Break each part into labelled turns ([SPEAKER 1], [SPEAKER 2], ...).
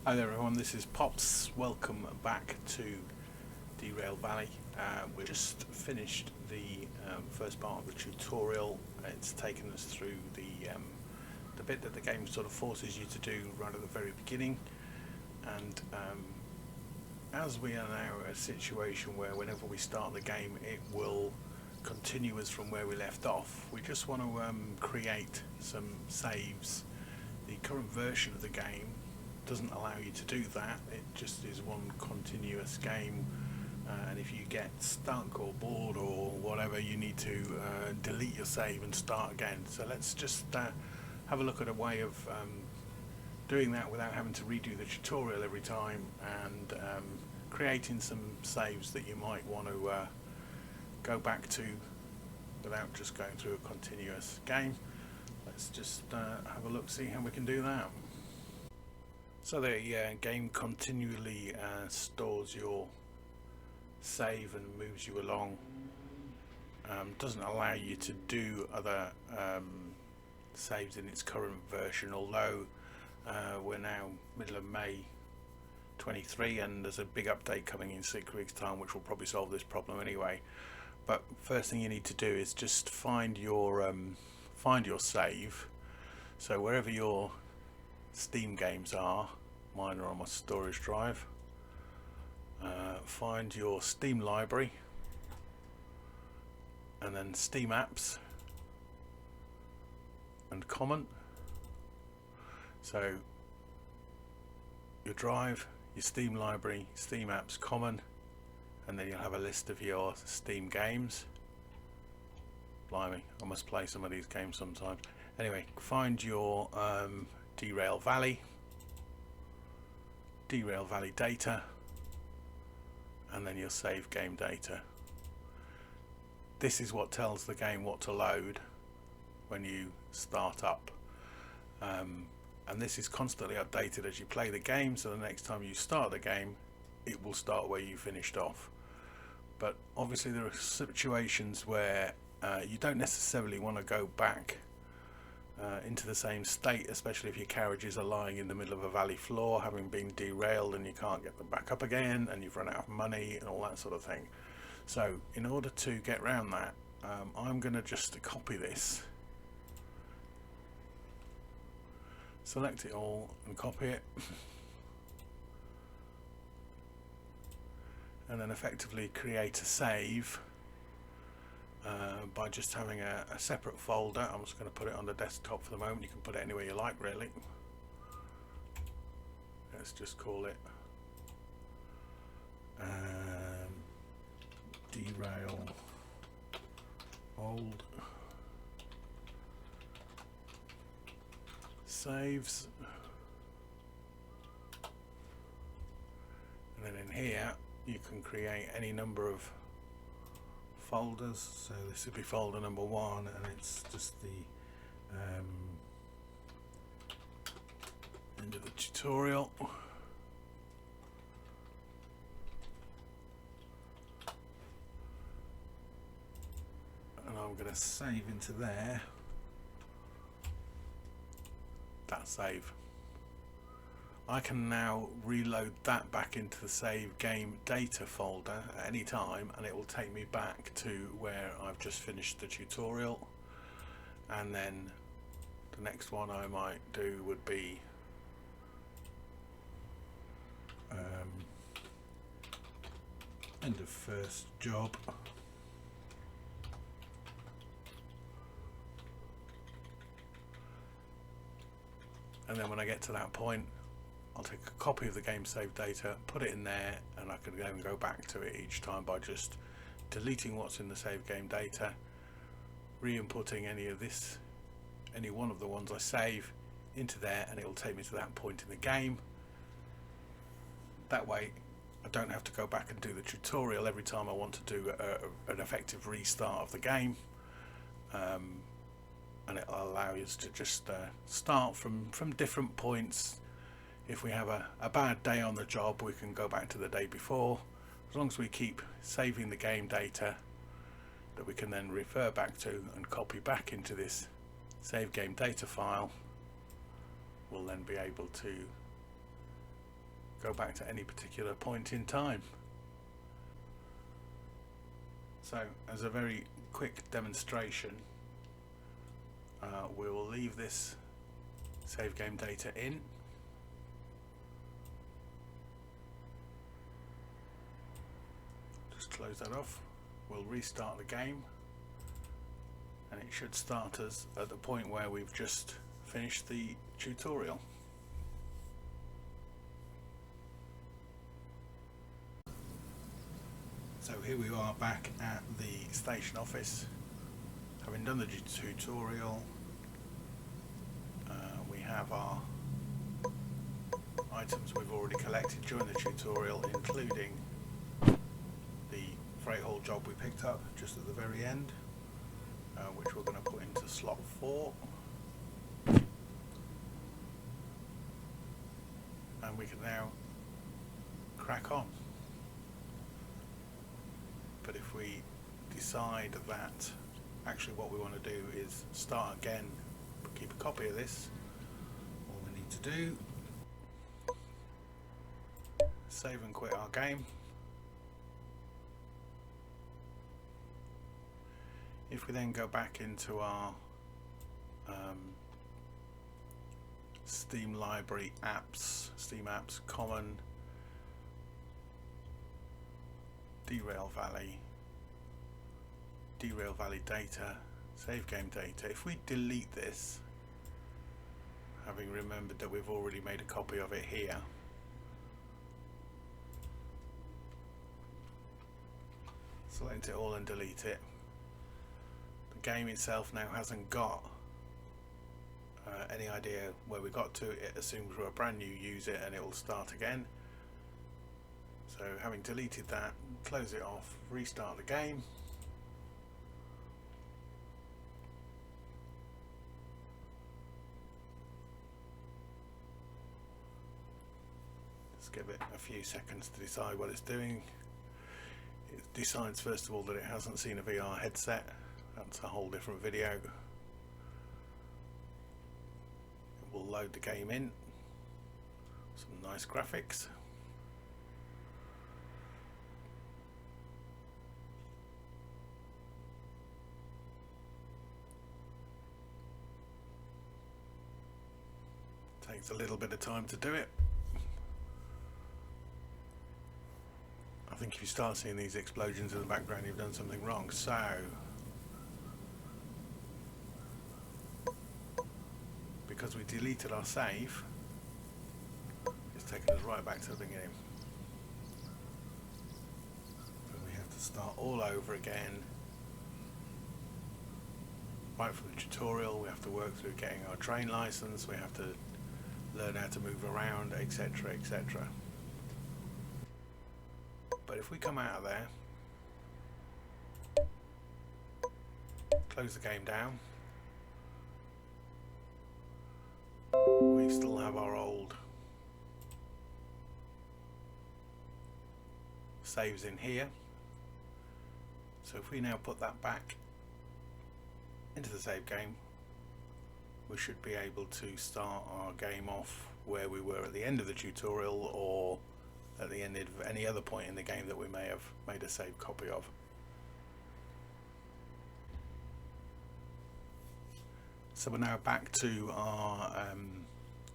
[SPEAKER 1] Hi there everyone, this is Pops. Welcome back to Derail Valley. We just finished the first part of the tutorial. It's taken us through the bit that the game sort of forces you to do right at the very beginning, and as we are now in a situation where whenever we start the game it will continue us from where we left off, we just want to create some saves. The current version of the game doesn't allow you to do that. It just is one continuous game, and if you get stuck or bored or whatever, you need to delete your save and start again. So let's just have a look at a way of doing that without having to redo the tutorial every time, and creating some saves that you might want to go back to without just going through a continuous game. Let's just have a look, see how we can do that. So the game continually stores your save and moves you along. Doesn't allow you to do other saves in its current version, although we're now middle of May 23 and there's a big update coming in 6 weeks time which will probably solve this problem anyway. But first thing you need to do is just find your save. So wherever your Steam games are, mine are on my storage drive. Find your Steam library and then Steam apps and common. So your drive, your Steam library, Steam apps, common, and then you'll have a list of your Steam games. Blimey, I must play some of these games sometimes. Anyway, find your Derail Valley, Derail Valley data, and then your save game data. This is what tells the game what to load when you start up, and this is constantly updated as you play the game, so the next time you start the game it will start where you finished off. But obviously there are situations where you don't necessarily want to go back into the same state, especially if your carriages are lying in the middle of a valley floor having been derailed and you can't get them back up again and you've run out of money and all that sort of thing. So in order to get around that, I'm going to just copy this, select it all and copy it, and then effectively create a save by just having a separate folder. I'm just going to put it on the desktop for the moment. You can put it anywhere you like really. Let's just call it Derail Old Saves, and then in here you can create any number of folders. So this would be folder number 1, and it's just the end of the tutorial. And I'm going to save into there. That save. I can now reload that back into the save game data folder at any time, and it will take me back to where I've just finished the tutorial. And then the next one I might do would be end of first job. And then when I get to that point, I'll take a copy of the game save data, put it in there, and I can then go back to it each time by just deleting what's in the save game data, re-inputting any one of the ones I save into there, and it will take me to that point in the game. That way I don't have to go back and do the tutorial every time I want to do an effective restart of the game. And it'll allow us to just start from different points. If we have a bad day on the job, we can go back to the day before, as long as we keep saving the game data that we can then refer back to and copy back into this save game data file. We'll then be able to go back to any particular point in time. So as a very quick demonstration, we will leave this save game data in. Just close that off. We'll restart the game, and it should start us at the point where we've just finished the tutorial. So here we are back at the station office, having done the tutorial. We have our items we've already collected during the tutorial, including the freight haul job we picked up just at the very end, which we're going to put into slot 4. And we can now crack on. But if we decide that actually what we want to do is start again, but keep a copy of this, all we need to do, save and quit our game. If we then go back into our Steam library apps, Steam apps, common, Derail Valley data, save game data. If we delete this, having remembered that we've already made a copy of it here, select it all and delete it, the game itself now hasn't got any idea where we got to. It assumes we're a brand new user and it will start again. So having deleted that, close it off, restart the game. Just give it a few seconds to decide what it's doing. It decides first of all that it hasn't seen a VR headset. That's a whole different video. It will load the game in. Some nice graphics. Takes a little bit of time to do it. I think if you start seeing these explosions in the background, you've done something wrong. So because we deleted our save, it's taken us right back to the beginning. So we have to start all over again, right from the tutorial. We have to work through getting our train license, we have to learn how to move around, etc, etc. But if we come out of there, close the game down, we still have our old saves in here. So if we now put that back into the save game, we should be able to start our game off where we were at the end of the tutorial, or at the end of any other point in the game that we may have made a save copy of. So we're now back to our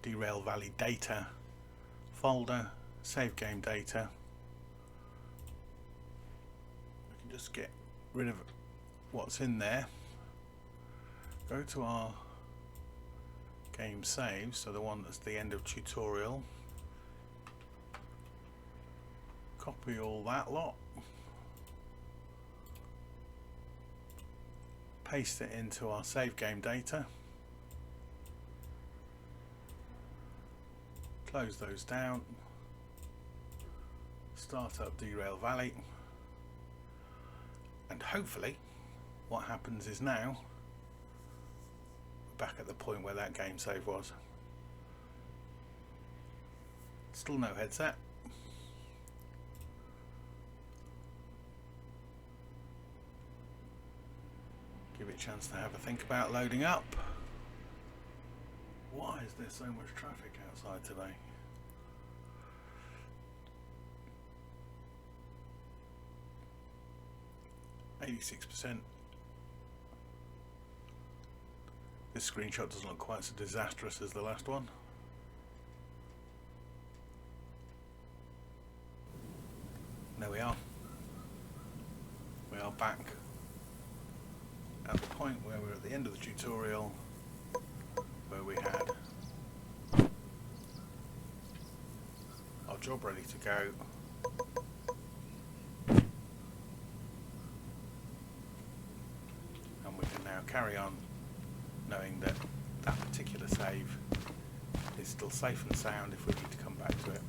[SPEAKER 1] Derail Valley data folder, save game data. We can just get rid of what's in there. Go to our game save, so the one that's the end of tutorial. Copy all that lot, paste it into our save game data, close those down, start up Derail Valley, and hopefully what happens is now we're back at the point where that game save was. Still no headset. Give it a chance to have a think about loading up. Why is there so much traffic outside today? 86%. This screenshot doesn't look quite so disastrous as the last one. There we are. We are back at the point where we're at the end of the tutorial, where we had our job ready to go. And we can now carry on knowing that that particular save is still safe and sound if we need to come back to it.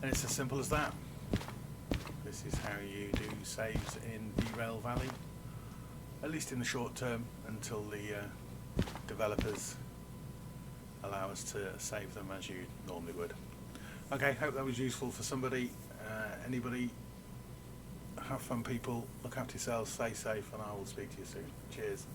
[SPEAKER 1] And it's as simple as that. This is how you do saves in Derail Valley, at least in the short term, until the developers allow us to save them as you normally would. Okay, hope that was useful for somebody. Anybody, have fun people, look after yourselves, stay safe, and I will speak to you soon. Cheers.